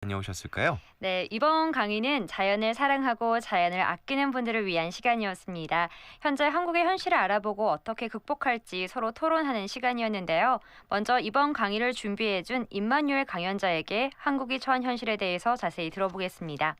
다녀오셨을까요? 네, 이번 강의는 자연을 사랑하고 자연을 아끼는 분들을 위한 시간이었습니다. 현재 한국의 현실을 알아보고 어떻게 극복할지 서로 토론하는 시간이었는데요. 먼저 이번 강의를 준비해준 임마뉴엘 강연자에게 한국이 처한 현실에 대해서 자세히 들어보겠습니다.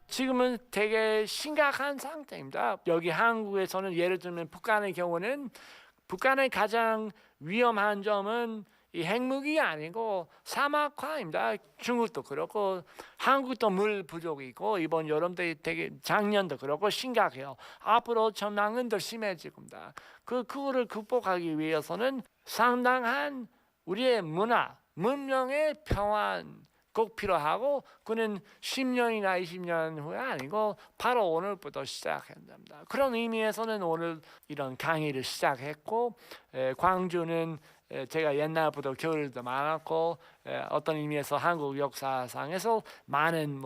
지금은 되게 심각한 상태입니다. 여기 한국에서는 예를 들면 북한의 경우는 북한의 가장 위험한 점은 이 핵무기 아니고 사막화입니다. 중국도 그렇고 한국도 물 부족이 있고 이번 여름도 되게 작년도 그렇고 심각해요. 앞으로 전망은 더 심해질 겁니다. 그거를 극복하기 위해서는 상당한 우리의 문화, 문명의 평안 꼭 필요하고 그는 10년이나 20년 후에 아니고 바로 오늘부터 시작해야 됩니다. 그런 의미에서는 오늘 이런 강의를 시작했고 광주는 제가 옛날부터 교류도 많았고 어떤 의미에서 한국 역사상에서 많은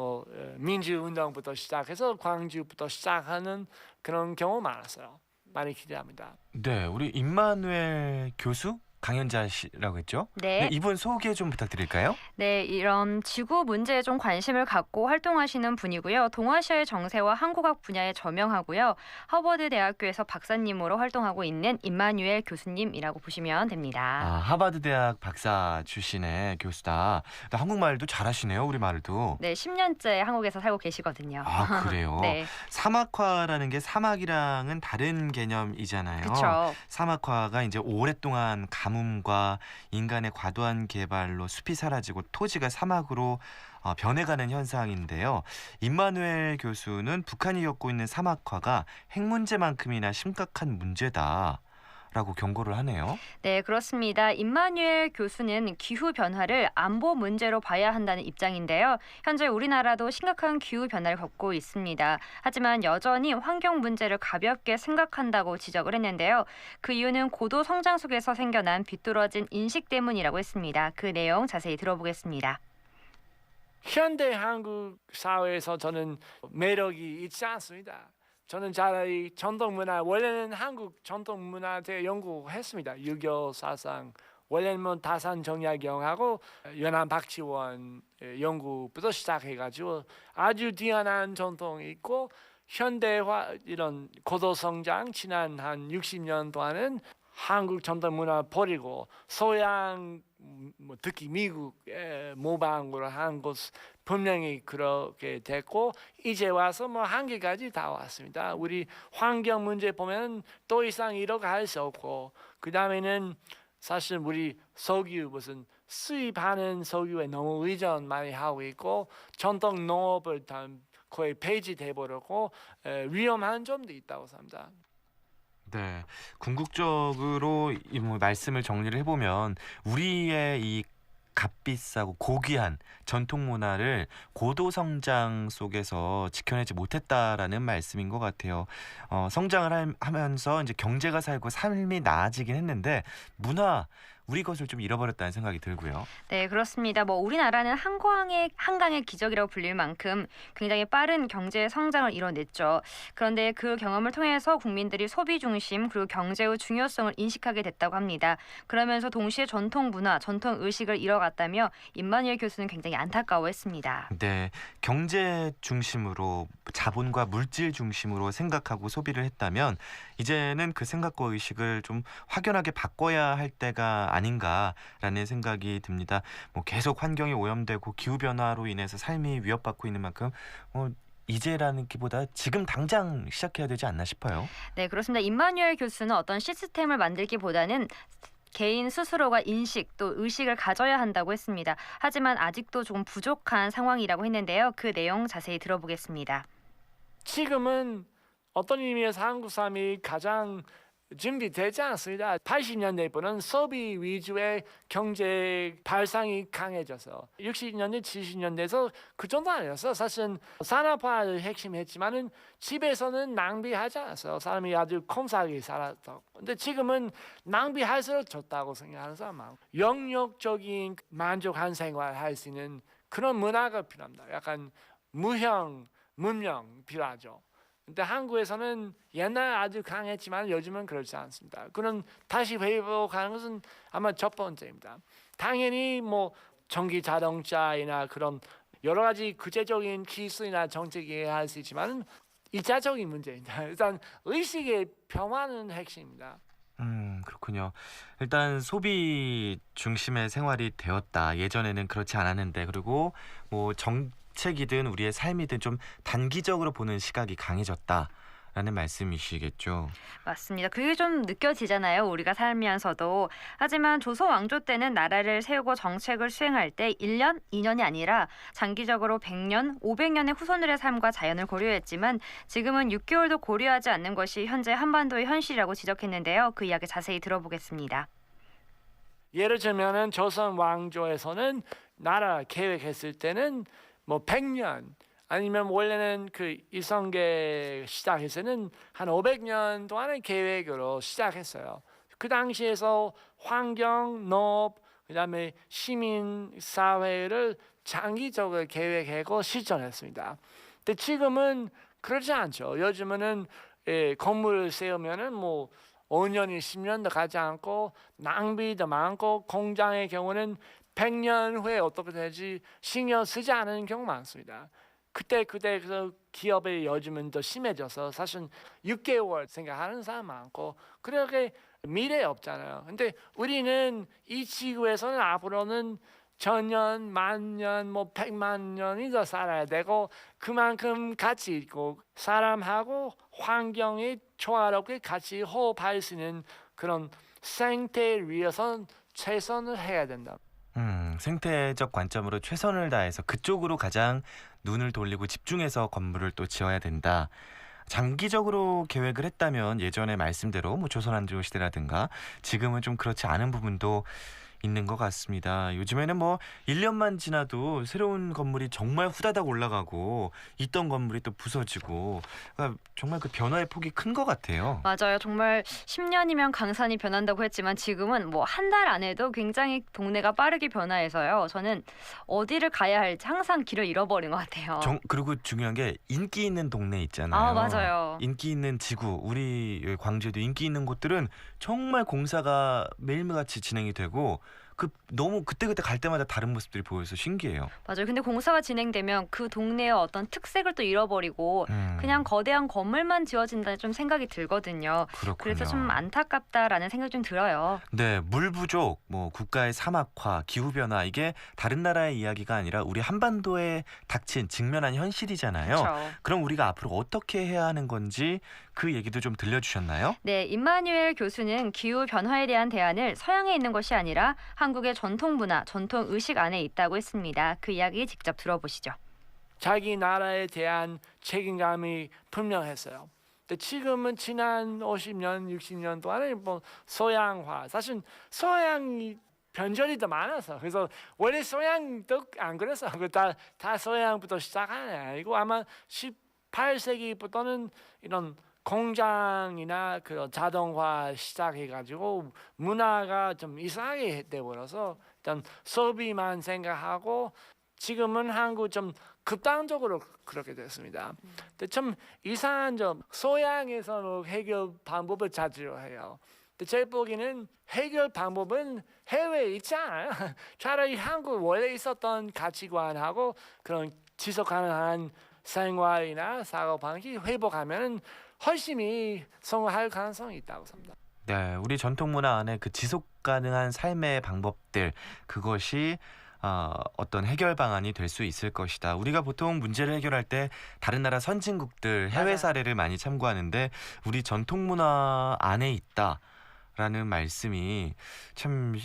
민주운동부터 시작해서 광주부터 시작하는 그런 경우 많았어요. 많이 기대합니다. 네, 우리 임마누엘 교수 강연자시라고 했죠? 네, 네. 이분 소개 좀 부탁드릴까요? 네, 이런 지구 문제에 좀 관심을 갖고 활동하시는 분이고요. 동아시아의 정세와 한국학 분야에 저명하고요. 하버드 대학교에서 박사님으로 활동하고 있는 임마뉴엘 교수님이라고 보시면 됩니다. 하버드 대학 박사 출신의 교수다. 한국말도 잘하시네요, 우리말도. 네, 10년째 한국에서 살고 계시거든요. 그래요? 네, 사막화라는 게 사막이랑은 다른 개념이잖아요. 그렇죠. 사막화가 이제 오랫동안 가뭄과 인간의 과도한 개발로 숲이 사라지고 토지가 사막으로 변해가는 현상인데요. 임마누엘 교수는 북한이 겪고 있는 사막화가 핵 문제만큼이나 심각한 문제다라고 경고를 하네요. 네, 그렇습니다. 임마뉴엘 교수는 기후 변화를 안보 문제로 봐야 한다는 입장인데요. 현재 우리나라도 심각한 기후 변화를 겪고 있습니다. 하지만 여전히 환경 문제를 가볍게 생각한다고 지적을 했는데요. 그 이유는 고도 성장 속에서 생겨난 비뚤어진 인식 때문이라고 했습니다. 그 내용 자세히 들어보겠습니다. 현대 한국 사회에서 저는 매력이 있지 않습니다. 저는 차라리 전통 문화, 원래는 한국 전통 문화에 대해 연구했습니다. 유교 사상, 원래는 뭐 다산 정약용하고 연안 박지원 연구부터 시작해가지고 아주 뛰어난 전통이 있고 현대화 이런 고도 성장 지난 한 60년 동안은 한국 전통 문화 버리고 서양 특히 미국의 모방으로 한 것 분명히 그렇게 됐고 이제 와서 한계까지 다 왔습니다. 우리 환경 문제 보면 더 이상 이렇게 할 수 없고 그 다음에는 사실 우리 석유 무슨 수입하는 석유에 너무 의존 많이 하고 있고 전통 농업을 다 거의 폐지돼 버렸고 위험한 점도 있다고 봅니다. 네, 궁극적으로 말씀을 정리를 해보면 우리의 이 값비싸고 고귀한 전통 문화를 고도 성장 속에서 지켜내지 못했다라는 말씀인 것 같아요. 성장을 하면서 이제 경제가 살고 삶이 나아지긴 했는데 문화 우리 것을 좀 잃어버렸다는 생각이 들고요. 네, 그렇습니다. 우리나라는 한강의 기적이라고 불릴 만큼 굉장히 빠른 경제 성장을 이뤄냈죠. 그런데 그 경험을 통해서 국민들이 소비 중심 그리고 경제의 중요성을 인식하게 됐다고 합니다. 그러면서 동시에 전통 문화, 전통 의식을 잃어갔다며 임마누엘 교수는 굉장히 안타까워했습니다. 네, 경제 중심으로 자본과 물질 중심으로 생각하고 소비를 했다면 이제는 그 생각과 의식을 좀 확연하게 바꿔야 할 때가 아닌가라는 생각이 듭니다. 계속 환경이 오염되고 기후 변화로 인해서 삶이 위협받고 있는 만큼 이제라는 기보다 지금 당장 시작해야 되지 않나 싶어요. 네, 그렇습니다. 임마누엘 교수는 어떤 시스템을 만들기보다는 개인 스스로가 인식 또 의식을 가져야 한다고 했습니다. 하지만 아직도 조금 부족한 상황이라고 했는데요. 그 내용 자세히 들어보겠습니다. 지금은 어떤 의미에서 한국 사람이 가장 준비되지 않습니다. 80년대부터는 소비 위주의 경제 발상이 강해져서 60년대, 70년대에서 그 정도 아니었어요. 사실은 산업화를 핵심했지만은 집에서는 낭비하지 않았어요. 사람이 아주 콤사하게 살았다고. 근데 지금은 낭비할수록 좋다고 생각하는 사람 많고 영역적인 만족한 생활 할 수 있는 그런 문화가 필요합니다. 약간 무형, 문명 필요하죠. 근데 한국에서는 옛날 아주 강했지만 요즘은 그렇지 않습니다. 그런 다시 회복하는 것은 아마 첫 번째입니다. 당연히 전기 자동차이나 그런 여러 가지 구체적인 기술이나 정책이 할 수 있지만 1차적인 문제입니다. 일단 의식의 변화는 핵심입니다. 그렇군요. 일단 소비 중심의 생활이 되었다. 예전에는 그렇지 않았는데 그리고 뭐 정책이든 우리의 삶이든 좀 단기적으로 보는 시각이 강해졌다라는 말씀이시겠죠. 맞습니다. 그게 좀 느껴지잖아요. 우리가 살면서도. 하지만 조선 왕조 때는 나라를 세우고 정책을 수행할 때 1년, 2년이 아니라 장기적으로 100년, 500년의 후손들의 삶과 자연을 고려했지만 지금은 6개월도 고려하지 않는 것이 현재 한반도의 현실이라고 지적했는데요. 그 이야기 자세히 들어보겠습니다. 예를 들면은 조선 왕조에서는 나라 계획했을 때는 뭐 100년 아니면 원래는 그 이성계 시작해서는 한 500년 동안의 계획으로 시작했어요. 그 당시에서 환경, 농업, 그다음에 시민 사회를 장기적으로 계획하고 실천했습니다. 근데 지금은 그렇지 않죠. 요즘은 건물을 세우면은 뭐 5년이 10년도 가지 않고 낭비도 많고 공장의 경우는 100년 후에 어떻게 되지 신경 쓰지 않은 경우 많습니다. 그때 그래서 기업의 요즘은 더 심해져서 사실 6개월 생각하는 사람 많고 그렇게 미래 없잖아요. 근데 우리는 이 지구에서는 앞으로는 1000년, 만년, 뭐 100만 년이 더 살아야 되고 그만큼 같이 있고 사람하고 환경이 조화롭게 같이 호흡할 수 있는 그런 생태를 위해서는 최선을 해야 된다. 생태적 관점으로 최선을 다해서 그쪽으로 가장 눈을 돌리고 집중해서 건물을 또 지어야 된다. 장기적으로 계획을 했다면 예전의 말씀대로 뭐 조선왕조 시대라든가 지금은 좀 그렇지 않은 부분도 있는 것 같습니다. 요즘에는 뭐 1년만 지나도 새로운 건물이 정말 후다닥 올라가고 있던 건물이 또 부서지고 그러니까 정말 그 변화의 폭이 큰 것 같아요. 맞아요. 정말 10년이면 강산이 변한다고 했지만 지금은 뭐 한 달 안에도 굉장히 동네가 빠르게 변화해서요. 저는 어디를 가야 할지 항상 길을 잃어버린 것 같아요. 그리고 중요한 게 인기 있는 동네 있잖아요. 아, 맞아요. 인기 있는 지구, 우리 여기 광주에도 인기 있는 곳들은 정말 공사가 매일같이 진행이 되고 너무 그때그때 갈 때마다 다른 모습들이 보여서 신기해요. 맞아요. 근데 공사가 진행되면 그 동네의 어떤 특색을 또 잃어버리고 그냥 거대한 건물만 지어진다는 좀 생각이 들거든요. 그렇군요. 그래서 좀 안타깝다라는 생각이 좀 들어요. 네, 물 부족, 뭐 국가의 사막화, 기후 변화 이게 다른 나라의 이야기가 아니라 우리 한반도에 닥친 직면한 현실이잖아요. 그렇죠. 그럼 우리가 앞으로 어떻게 해야 하는 건지 그 얘기도 좀 들려주셨나요? 네, 임마뉴엘 교수는 기후 변화에 대한 대안을 서양에 있는 것이 아니라 한국의 전통 문화, 전통 의식 안에 있다고 했습니다. 그 이야기 직접 들어보시죠. 자기 나라에 대한 책임감이 분명했어요. 근데 지금은 지난 50년, 60년 동안에 뭐 서양화, 사실 서양이 변절이 더 많아서 그래서 원래 서양도 안 그랬어. 다 서양부터 시작하는 게 아니고 아마 18세기부터는 이런 공장이나 그 자동화 시작해가지고 문화가 좀 이상하게 돼버려서 일단 소비만 생각하고 지금은 한국 좀 극단적으로 그렇게 됐습니다. 근데 좀 이상한 점 서양에서는 해결 방법을 찾으려 해요. 근데 제 보기에는 해결 방법은 해외에 있지 않아요. 차라리 한국 원래 있었던 가치관하고 그런 지속 가능한 생활이나 사고 방식 회복하면 훨씬 성공할 가능성이 있다고 봅니다. 네, 우리 전통 문화 안에 그 지속 가능한 삶의 방법들 그것이 어떤 해결 방안이 될 수 있을 것이다. 우리가 보통 문제를 해결할 때 다른 나라 선진국들 해외 맞아요. 사례를 많이 참고하는데 우리 전통 문화 안에 있다라는 말씀이 참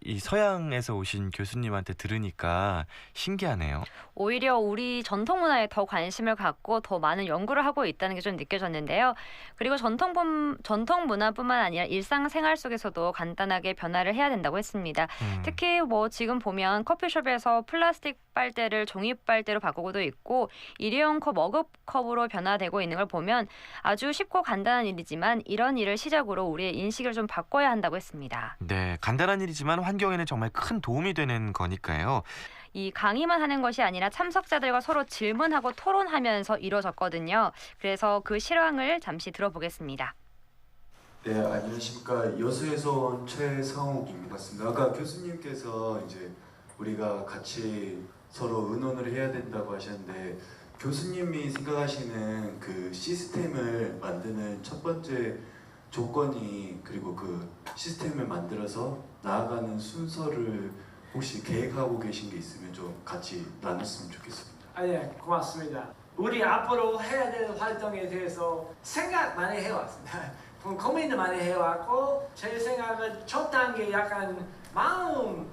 이 서양에서 오신 교수님한테 들으니까 신기하네요. 오히려 우리 전통 문화에 더 관심을 갖고 더 많은 연구를 하고 있다는 게 좀 느껴졌는데요. 그리고 전통 문화뿐만 아니라 일상생활 속에서도 간단하게 변화를 해야 된다고 했습니다. 특히 뭐 지금 보면 커피숍에서 플라스틱 빨대를 종이 빨대로 바꾸고도 있고 일회용 컵 머그컵으로 변화되고 있는 걸 보면 아주 쉽고 간단한 일이지만 이런 일을 시작으로 우리의 인식을 좀 바꿔야 한다고 했습니다. 네, 간단한 일이지만 환경에는 정말 큰 도움이 되는 거니까요. 이 강의만 하는 것이 아니라 참석자들과 서로 질문하고 토론하면서 이루어졌거든요. 그래서 그 실황을 잠시 들어보겠습니다. 네, 안녕하십니까. 여수에서 온 최성욱입니다. 아까 교수님께서 이제 우리가 같이 서로 의논을 해야 된다고 하셨는데 교수님이 생각하시는 그 시스템을 만드는 첫 번째 조건이 그리고 그 시스템을 만들어서 나아가는 순서를 혹시 계획하고 계신 게 있으면 좀 같이 나눴으면 좋겠습니다. 네, 고맙습니다. 우리 앞으로 해야 될 활동에 대해서 생각 많이 해왔습니다. 고민도 많이 해왔고 제 생각은 첫 단계 약간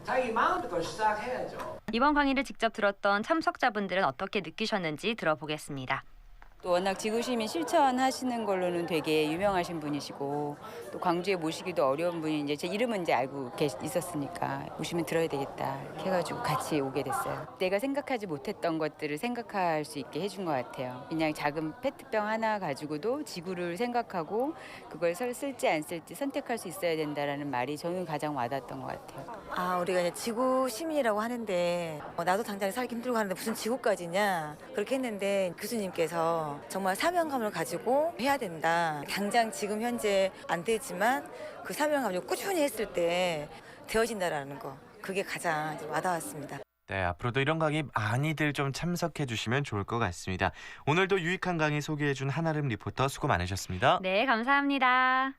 자기 마음부터 시작해야죠. 이번 강의를 직접 들었던 참석자분들은 어떻게 느끼셨는지 들어보겠습니다. 또 워낙 지구시민 실천하시는 걸로는 되게 유명하신 분이시고 또 광주에 모시기도 어려운 분이 이제 제 이름은 이제 알고 있었으니까 오시면 들어야 되겠다 이렇게 해가지고 같이 오게 됐어요. 내가 생각하지 못했던 것들을 생각할 수 있게 해준 것 같아요. 그냥 작은 페트병 하나 가지고도 지구를 생각하고 그걸 쓸지 안 쓸지 선택할 수 있어야 된다라는 말이 저는 가장 와닿았던 것 같아요. 우리가 이제 지구 시민이라고 하는데 나도 당장 살기 힘들고 하는데 무슨 지구까지냐 그렇게 했는데 교수님께서 정말 사명감을 가지고 해야 된다. 당장 지금 현재 안 되지만 그 사명감을 가지고 꾸준히 했을 때 되어진다라는 거 그게 가장 와닿았습니다. 네, 앞으로도 이런 강의 많이들 좀 참석해 주시면 좋을 것 같습니다. 오늘도 유익한 강의 소개해 준 한아름 리포터 수고 많으셨습니다. 네, 감사합니다.